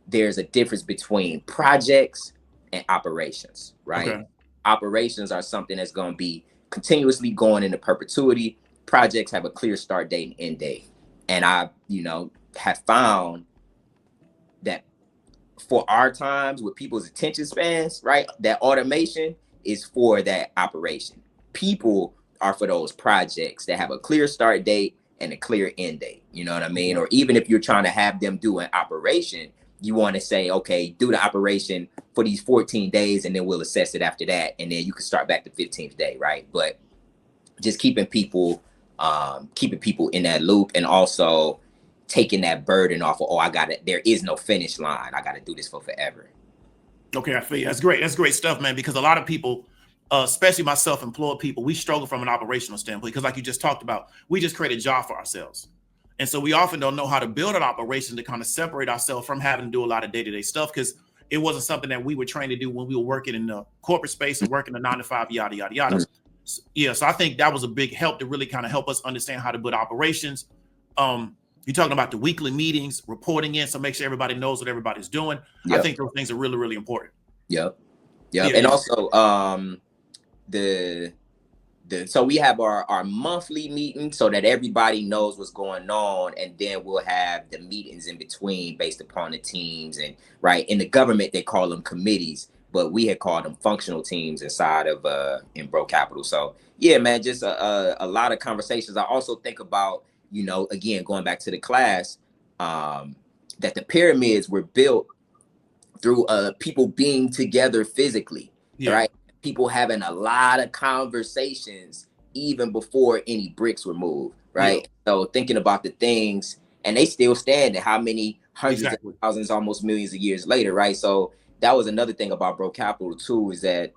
there's a difference between projects and operations, right? Okay. Operations are something that's going to be continuously going into perpetuity. Projects have a clear start date and end date. And I, you know, have found that for our times with people's attention spans, right, that automation is for that operation. People are for those projects that have a clear start date and a clear end date. You know what I mean? Or even if you're trying to have them do an operation, you want to say, okay, do the operation for these 14 days, and then we'll assess it after that. And then you can start back the 15th day, right? But just keeping people in that loop, and also taking that burden off of, oh, I got it. There is no finish line. I got to do this for forever. Okay, I feel you. That's great. That's great stuff, man, because a lot of people, especially my self-employed people, we struggle from an operational standpoint, because like you just talked about, we just create a job for ourselves. And so we often don't know how to build an operation to kind of separate ourselves from having to do a lot of day-to-day stuff, because it wasn't something that we were trained to do when we were working in the corporate space and working a 9-to-5, yada, yada, yada. Mm-hmm. So I think that was a big help to really kind of help us understand how to build operations. You're talking about the weekly meetings, reporting in, so make sure everybody knows what everybody's doing. Yep. I think those things are really, really important. Yep. Yeah. And also so we have our monthly meeting so that everybody knows what's going on, and then we'll have the meetings in between based upon the teams. And right, in the government they call them committees, but we had called them functional teams inside of in BREAUX Capital. So yeah, man, just a lot of conversations. I also think about, you know, again, going back to the class, that the pyramids were built through people being together physically, right? People having a lot of conversations even before any bricks were moved, right? Yeah. So thinking about the things, and they still stand, and how many hundreds of thousands, almost millions of years later, right? So that was another thing about BREAUX Capital too, is that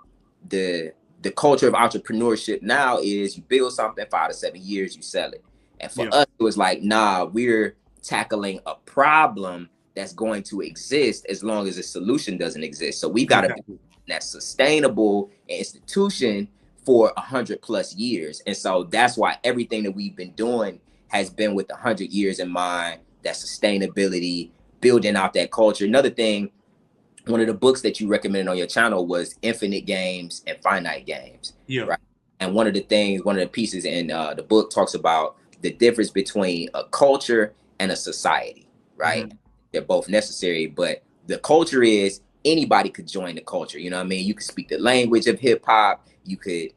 the culture of entrepreneurship now is you build something, 5 to 7 years, you sell it. And for us, it was like, nah, we're tackling a problem that's going to exist as long as a solution doesn't exist. So we've got to be that sustainable institution for 100+ years. And so that's why everything that we've been doing has been with 100 years in mind, that sustainability, building out that culture. Another thing, one of the books that you recommended on your channel was Infinite Games and Finite Games. Right. And one of the pieces in the book talks about the difference between a culture and a society, right? They're both necessary, but the culture is anybody could join the culture. You know what I mean? You could speak the language of hip hop. You could,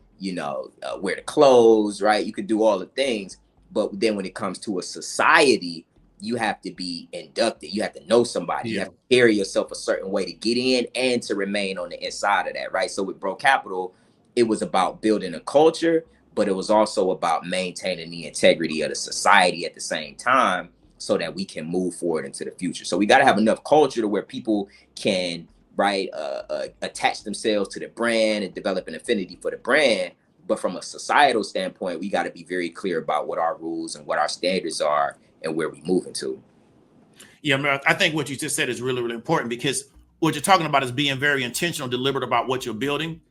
wear the clothes, right? You could do all the things. But then when it comes to a society, you have to be inducted. You have to know somebody. You have to carry yourself a certain way to get in and to remain on the inside of that, right? So with BREAUX Capital, it was about building a culture, but it was also about maintaining the integrity of the society at the same time so that we can move forward into the future. So we got to have enough culture to where people can, attach themselves to the brand and develop an affinity for the brand. But from a societal standpoint, we got to be very clear about what our rules and what our standards are and where we moving to. Yeah, man, I think what you just said is really, really important, because what you're talking about is being very intentional, deliberate about what you're building,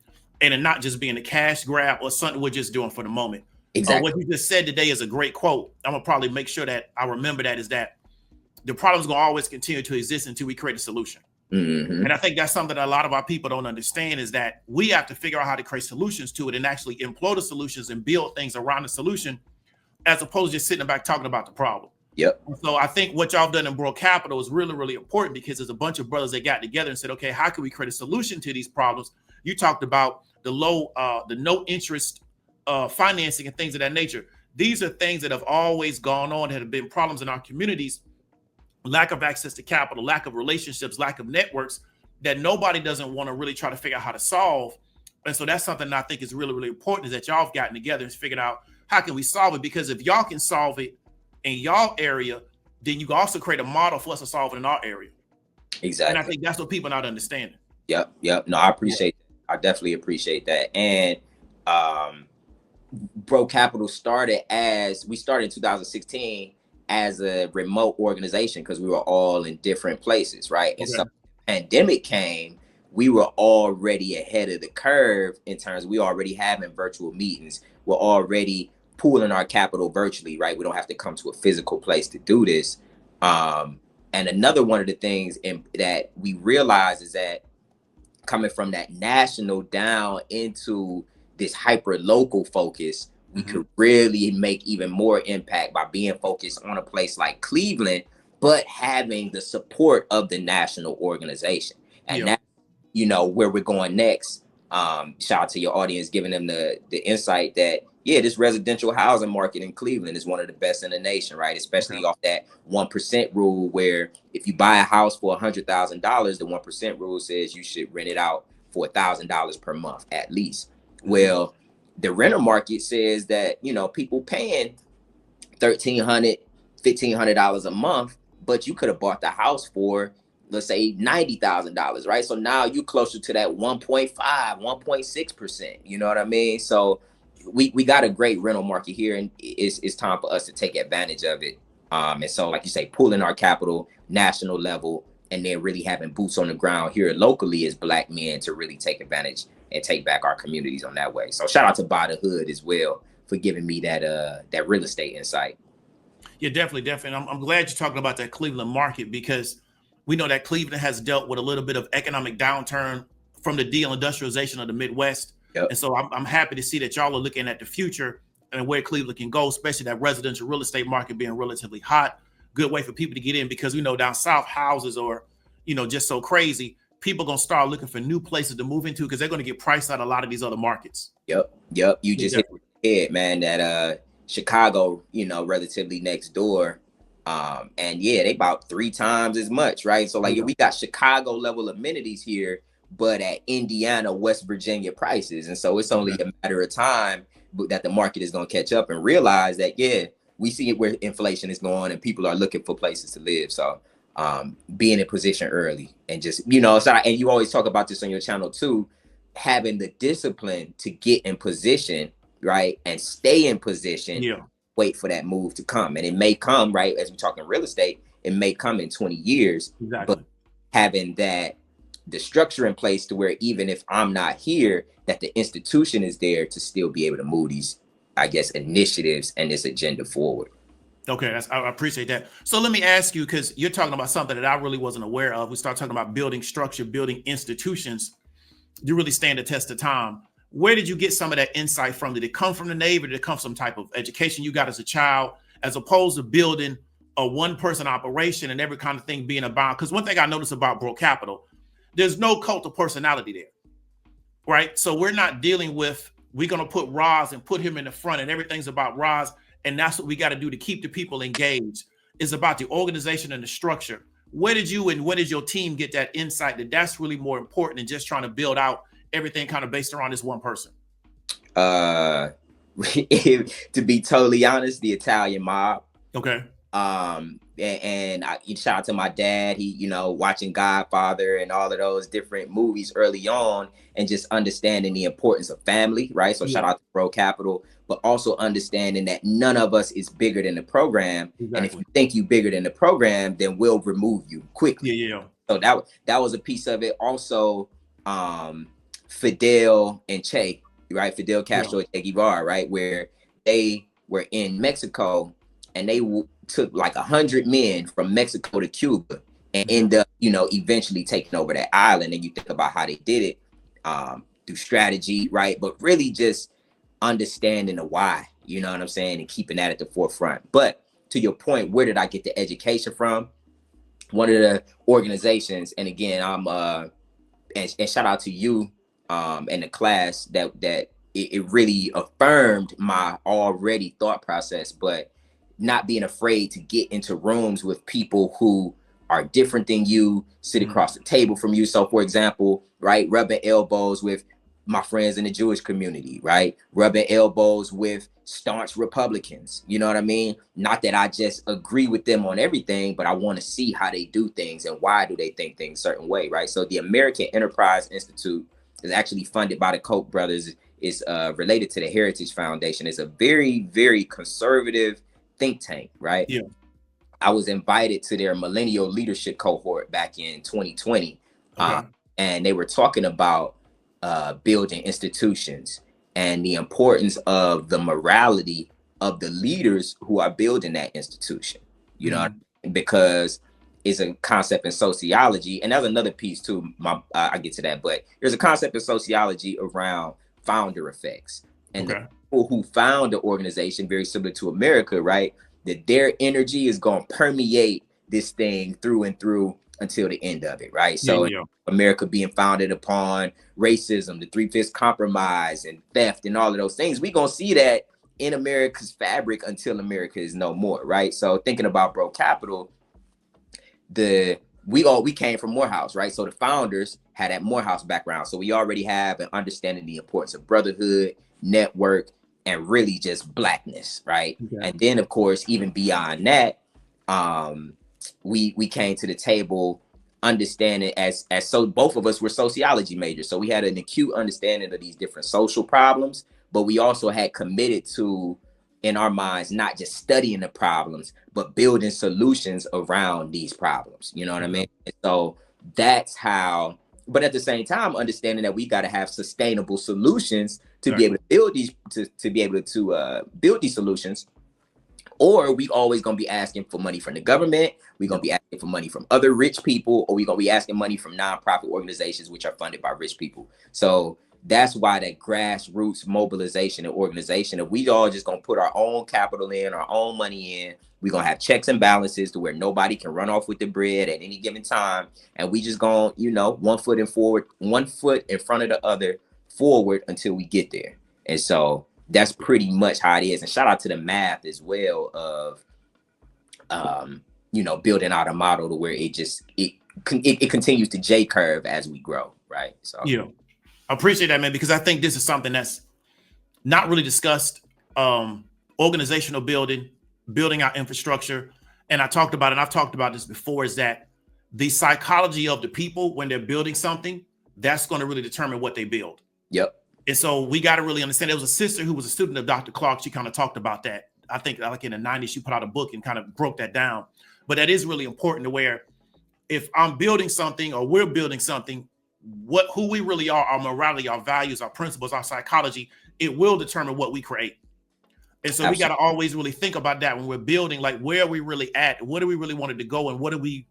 and not just being a cash grab or something we're just doing for the moment. Exactly. What you just said today is a great quote. I'm gonna probably make sure that I remember that, is that the problem's gonna always continue to exist until we create a solution. And I think that's something that a lot of our people don't understand, is that we have to figure out how to create solutions to it and actually employ the solutions and build things around the solution, as opposed to just sitting back talking about the problem. Yep. So I think what y'all done in BREAUX Capital is really, really important, because there's a bunch of brothers that got together and said, okay, how can we create a solution to these problems? You talked about the no interest financing and things of that nature. These are things that have always gone on, that have been problems in our communities. Lack of access to capital, lack of relationships, lack of networks that nobody doesn't want to really try to figure out how to solve. And so that's something that I think is really, really important, is that y'all have gotten together and figured out how can we solve it? Because if y'all can solve it in y'all area, then you can also create a model for us to solve it in our area. Exactly. And I think that's what people are not understanding. Yep. No, I appreciate that. I definitely appreciate that. And BREAUX Capital started in 2016 as a remote organization, because we were all in different places, right? And so the pandemic came, we were already ahead of the curve in terms of we already having virtual meetings. We're already pooling our capital virtually, right? We don't have to come to a physical place to do this. And another one of the things that we realize is that coming from that national down into this hyper local focus, we could really make even more impact by being focused on a place like Cleveland, but having the support of the national organization. And that's, where we're going next. Shout out to your audience, giving them the insight that, this residential housing market in Cleveland is one of the best in the nation, right? Especially off that 1% rule, where if you buy a house for $100,000, the 1% rule says you should rent it out for $1,000 per month at least. Well, the renter market says that, people paying $1,300, $1,500 a month, but you could have bought the house for, let's say, $90,000, right? So now you're closer to that 1.5, 1.6%. You know what I mean? So we got a great rental market here, and it's time for us to take advantage of it. And so, like you say, pulling our capital national level, and then really having boots on the ground here locally as Black men to really take advantage and take back our communities on that way. So shout out to Buy the Hood as well for giving me that real estate insight. Yeah, definitely. I'm glad you're talking about that Cleveland market, because we know that Cleveland has dealt with a little bit of economic downturn from the deindustrialization of the Midwest. And so I'm happy to see that y'all are looking at the future and where Cleveland can go, especially that residential real estate market being relatively hot. Good way for people to get in, because we know down south houses are, just so crazy. People going to start looking for new places to move into, because they're going to get priced out a lot of these other markets. Yep. You just hit the head, man, that Chicago, relatively next door. And they about 3 times as much, right? So like we got Chicago level amenities here, but at Indiana, West Virginia prices. And so it's only a matter of time that the market is going to catch up and realize that, we see it where inflation is going and people are looking for places to live. So being in position early and just, and you always talk about this on your channel too, having the discipline to get in position, right? And stay in position wait for that move to come. And it may come, right, as we talk in real estate, it may come in 20 years. Exactly. But having the structure in place to where even if I'm not here, that the institution is there to still be able to move these, I guess, initiatives and this agenda forward. Okay, I appreciate that. So let me ask you, because you're talking about something that I really wasn't aware of. We start talking about building structure, building institutions. You really stand the test of time. Where did you get some of that insight from? Did it come from the Navy? Did it come from some type of education you got as a child, as opposed to building a one-person operation and every kind of thing being about? Because one thing I noticed about BREAUX Capital, there's no cult of personality there, right? So we're not dealing with, we're going to put Roz and put him in the front and everything's about Roz. And that's what we got to do to keep the people engaged. It's about the organization and the structure. Where did you and where did your team get that insight that that's really more important than just trying to build out everything kind of based around this one person? To be totally honest, the Italian mob. Okay. And I shout out to my dad. He, you know, watching Godfather and all of those different movies early on, and just understanding the importance of family, right? So shout out to BREAUX Capital, but also understanding that none of us is bigger than the program. Exactly. And if you think you bigger than the program, then we'll remove you quickly. Yeah. So that was a piece of it. Also, Fidel and Che, right? Fidel Castro and Che Guevara, right? Where they were in Mexico and they took like 100 men from Mexico to Cuba and end up, you know, eventually taking over that island. And you think about how they did it through strategy, right? But really just understanding the why, you know what I'm saying? And keeping that at the forefront. But to your point, where did I get the education from? One of the organizations, and again, I'm and shout out to you and the class that it really affirmed my already thought process, but not being afraid to get into rooms with people who are different than you, sit across the table from you. So for example, right, rubbing elbows with my friends in the Jewish community, right? Rubbing elbows with staunch Republicans, you know what I mean? Not that I just agree with them on everything, but I want to see how they do things and why do they think things a certain way, right? So the American Enterprise Institute is actually funded by the Koch brothers, is related to the Heritage Foundation. It's a very, very conservative think tank, right? Yeah. I was invited to their millennial leadership cohort back in 2020. Okay. And they were talking about building institutions and the importance of the morality of the leaders who are building that institution, you know, because it's a concept in sociology. And that's another piece too. I get to that, but there's a concept in sociology around founder effects. And the people who found the organization, very similar to America, right? That their energy is going to permeate this thing through and through until the end of it, right? So America being founded upon racism, the 3/5 compromise and theft and all of those things, we're going to see that in America's fabric until America is no more, right? So thinking about BREAUX Capital, we came from Morehouse, right? So the founders had that Morehouse background. So we already have an understanding the importance of brotherhood, network, and really just Blackness, right? And then of course, even beyond that, we came to the table understanding as so both of us were sociology majors. So we had an acute understanding of these different social problems, but we also had committed to, in our minds, not just studying the problems, but building solutions around these problems. You know what I mean? And so that's how, but at the same time, understanding that we got to have sustainable solutions to be able to build these, to be able to build these solutions. Or we always going to be asking for money from the government. We're going to be asking for money from other rich people, or we're going to be asking money from nonprofit organizations, which are funded by rich people. So that's why that grassroots mobilization and organization, if we all just going to put our own capital in, our own money in, we're going to have checks and balances to where nobody can run off with the bread at any given time. And we just going, you know, one foot in front of the other forward until we get there. And so that's pretty much how it is. And shout out to the math as well of, you know, building out a model to where it continues to J curve as we grow. Right. So yeah, I appreciate that, man, because I think this is something that's not really discussed. Organizational building our infrastructure. And I talked about it, and I've talked about this before, is that the psychology of the people when they're building something, that's going to really determine what they build. Yep. And so we got to really understand. There was a sister who was a student of Dr. Clark. She kind of talked about that. I think like in the 90s, she put out a book and kind of broke that down. But that is really important to where if I'm building something or we're building something, who we really are, our morality, our values, our principles, our psychology, it will determine what we create. And so we got to always really think about that when we're building, like where are we really at? What do we really wanted to go? And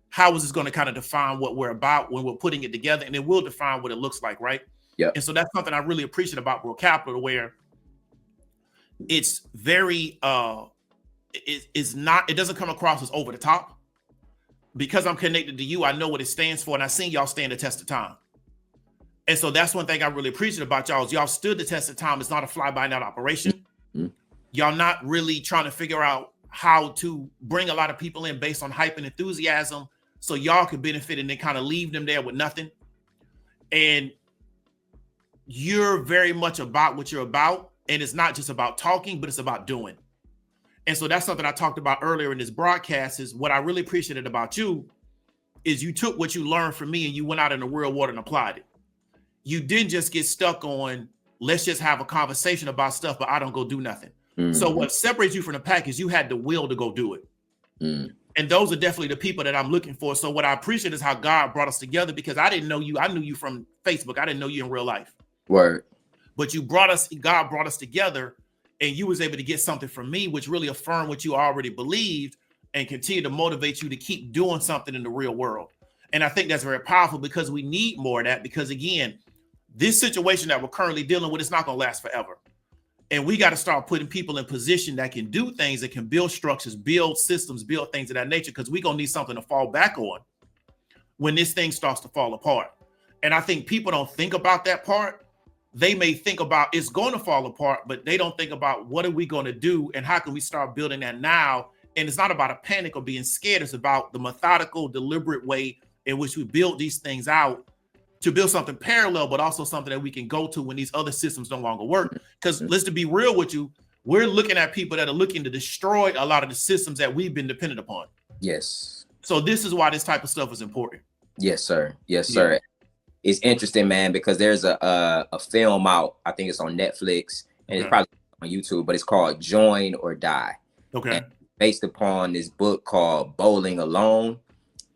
how is this going to kind of define what we're about when we're putting it together? And it will define what it looks like, right? Yeah. And so that's something I really appreciate about BREAUX Capital, where it's very, it doesn't come across as over the top. Because I'm connected to you, I know what it stands for, and I seen y'all stand the test of time. And so that's one thing I really appreciate about y'all is y'all stood the test of time. It's not a fly-by-night operation. Mm-hmm. Y'all not really trying to figure out how to bring a lot of people in based on hype and enthusiasm so y'all could benefit and then kind of leave them there with nothing. And you're very much about what you're about, and it's not just about talking, but it's about doing. And so that's something I talked about earlier in this broadcast is what I really appreciated about you is you took what you learned from me and you went out in the real world and applied it. You didn't just get stuck on, let's just have a conversation about stuff, but I don't go do nothing. Mm-hmm. So what separates you from the pack is you had the will to go do it. Mm-hmm. And those are definitely the people that I'm looking for. So what I appreciate is how God brought us together, because I didn't know you. I knew you from Facebook. I didn't know you in real life. Word. But God brought us together. And you was able to get something from me, which really affirmed what you already believed and continue to motivate you to keep doing something in the real world. And I think that's very powerful because we need more of that, because again, this situation that we're currently dealing with is not going to last forever. And we got to start putting people in position that can do things, that can build structures, build systems, build things of that nature, because we're going to need something to fall back on when this thing starts to fall apart. And I think people don't think about that part. They may think about it's going to fall apart, but they don't think about what are we going to do and how can we start building that now. And it's not about a panic or being scared. It's about the methodical, deliberate way in which we build these things out to build something parallel, but also something that we can go to when these other systems no longer work. Because let's to be real with you, we're looking at people that are looking to destroy a lot of the systems that we've been dependent upon. Yes. So this is why this type of stuff is important. Yes, sir. Yes, sir. Yeah. It's interesting, man, because there's a film out. I think it's on Netflix and it's probably on YouTube, but it's called Join or Die. Okay. And based upon this book called Bowling Alone,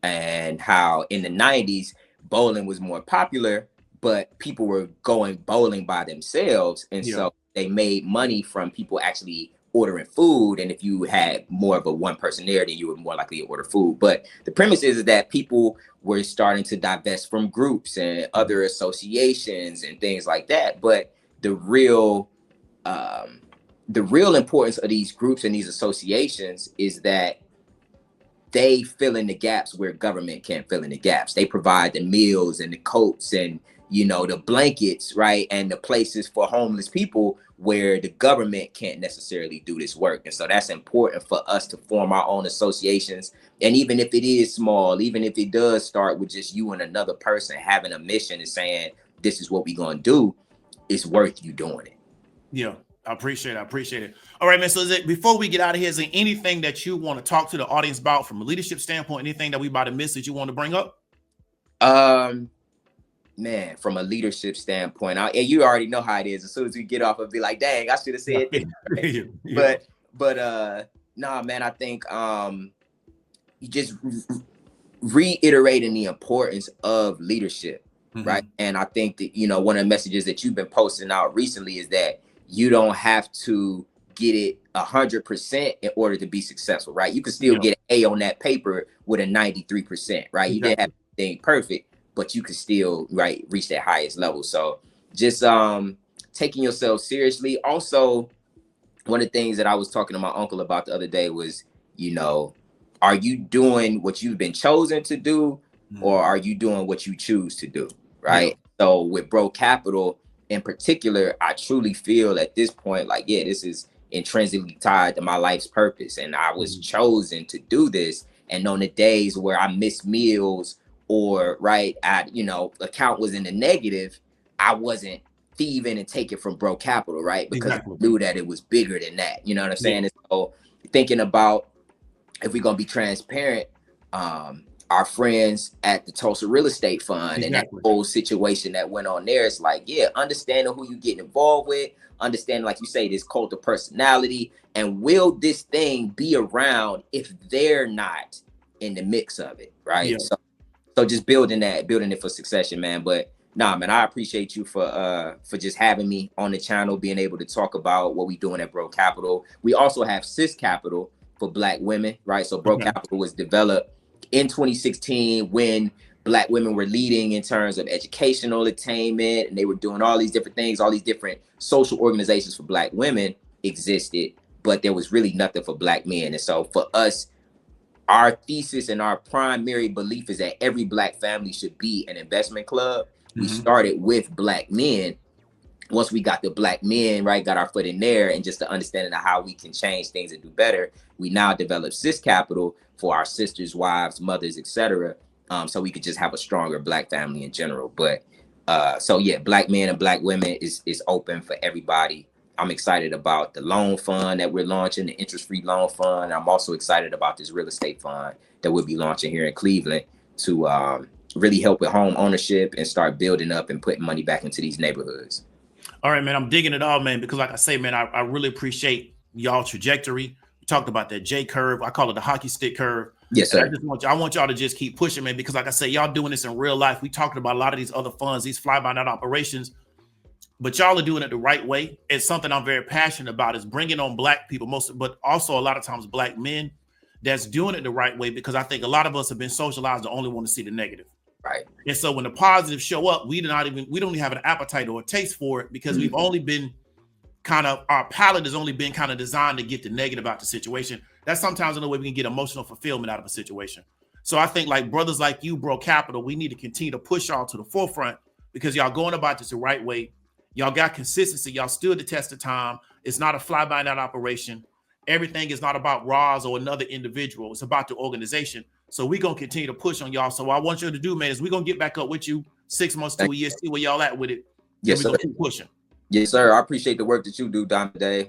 and how in the 90s, bowling was more popular, but people were going bowling by themselves. And so they made money from people actually ordering food. And if you had more of a one person there, then you were more likely to order food. But the premise is that people were starting to divest from groups and other associations and things like that. But the real importance of these groups and these associations is that they fill in the gaps where government can't fill in the gaps. They provide the meals and the coats and, you know, the blankets, right? And the places for homeless people where the government can't necessarily do this work. And so that's important for us to form our own associations. And even if it is small, even if it does start with just you and another person having a mission and saying, this is what we're going to do, it's worth you doing it. Yeah, I appreciate it. All right, man. So before we get out of here, is there anything that you want to talk to the audience about from a leadership standpoint? Anything that we might have missed that you want to bring up? Man, from a leadership standpoint, and you already know how it is. As soon as we get off, I'll be like, dang, I should have said this. Right? But nah, man, I think you just reiterating the importance of leadership, right? And I think that, you know, one of the messages that you've been posting out recently is that you don't have to get it 100% in order to be successful, right? You can still get an A on that paper with a 93%, right? You didn't have anything perfect, but you can still reach that highest level. So just taking yourself seriously. Also, one of the things that I was talking to my uncle about the other day was, you know, are you doing what you've been chosen to do, or are you doing what you choose to do, right? So with BREAUX Capital in particular, I truly feel at this point, like, yeah, this is intrinsically tied to my life's purpose. And I was chosen to do this. And on the days where I missed meals, or account was in the negative, I wasn't thieving and taking from BREAUX Capital, right? Because I knew that it was bigger than that. You know what I'm saying? And so thinking about, if we're gonna be transparent, our friends at the Tulsa Real Estate Fund and that Exactly. whole situation that went on there. It's like, yeah, understanding who you getting involved with, understanding, like you say, this cult of personality, and will this thing be around if they're not in the mix of it, right? Yeah. So just building it for succession, man. But nah, man, I appreciate you for just having me on the channel, being able to talk about what we doing at BREAUX Capital. We also have Sis Capital for Black women, right? So BREAUX Capital was developed in 2016 when Black women were leading in terms of educational attainment, and they were doing all these different things. All these different social organizations for Black women existed, but there was really nothing for Black men. And so for us, our thesis and our primary belief is that every Black family should be an investment club. We started with Black men. Once we got the Black men, right, got our foot in there, and just the understanding of how we can change things and do better, we now develop Sis Capital for our sisters, wives, mothers, etc. So we could just have a stronger Black family in general. But so yeah, Black men and Black women is open for everybody. I'm excited about the loan fund that we're launching, the interest-free loan fund. I'm also excited about this real estate fund that we'll be launching here in Cleveland to really help with home ownership and start building up and putting money back into these neighborhoods. All right, man, I'm digging it all, man, because like I say, man, I really appreciate y'all trajectory. We talked about that J curve. I call it the hockey stick curve. Yes, sir. I want y'all to just keep pushing, man, because like I say, y'all doing this in real life. We talking about a lot of these other funds, these fly-by-night operations, but y'all are doing it the right way. It's something I'm very passionate about, is bringing on Black people, but also a lot of times Black men that's doing it the right way, because I think a lot of us have been socialized to only want to see the negative. Right. And so when the positives show up, we don't even have an appetite or a taste for it, because we've only been our palate has only been kind of designed to get the negative out the situation. That's sometimes the way we can get emotional fulfillment out of a situation. So I think like brothers like you, BREAUX Capital, we need to continue to push y'all to the forefront, because y'all going about this the right way. Y'all got consistency. Y'all stood the test of time. It's not a fly-by-night operation. Everything is not about Roz or another individual. It's about the organization. So we're going to continue to push on y'all. So what I want you to do, man, is we're going to get back up with you 6 months to a year, see where y'all at with it. Yes, sir. We're going to keep pushing. Yes, sir. I appreciate the work that you do, Diamond Dave.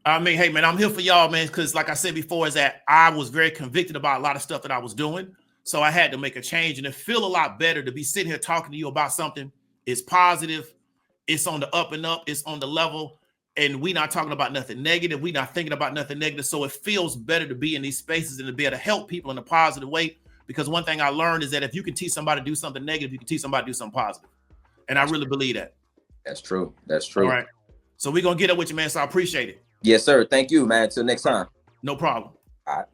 I mean, hey, man, I'm here for y'all, man, because like I said before, is that I was very convicted about a lot of stuff that I was doing. So I had to make a change, and it feel a lot better to be sitting here talking to you about something. It's positive. It's on the up and up. It's on the level. And we're not talking about nothing negative. We're not thinking about nothing negative. So it feels better to be in these spaces and to be able to help people in a positive way. Because one thing I learned is that if you can teach somebody to do something negative, you can teach somebody to do something positive. And I really believe that. That's true. That's true. All right. So we're going to get up with you, man. So I appreciate it. Yes, sir. Thank you, man. Until next time. No problem. All right.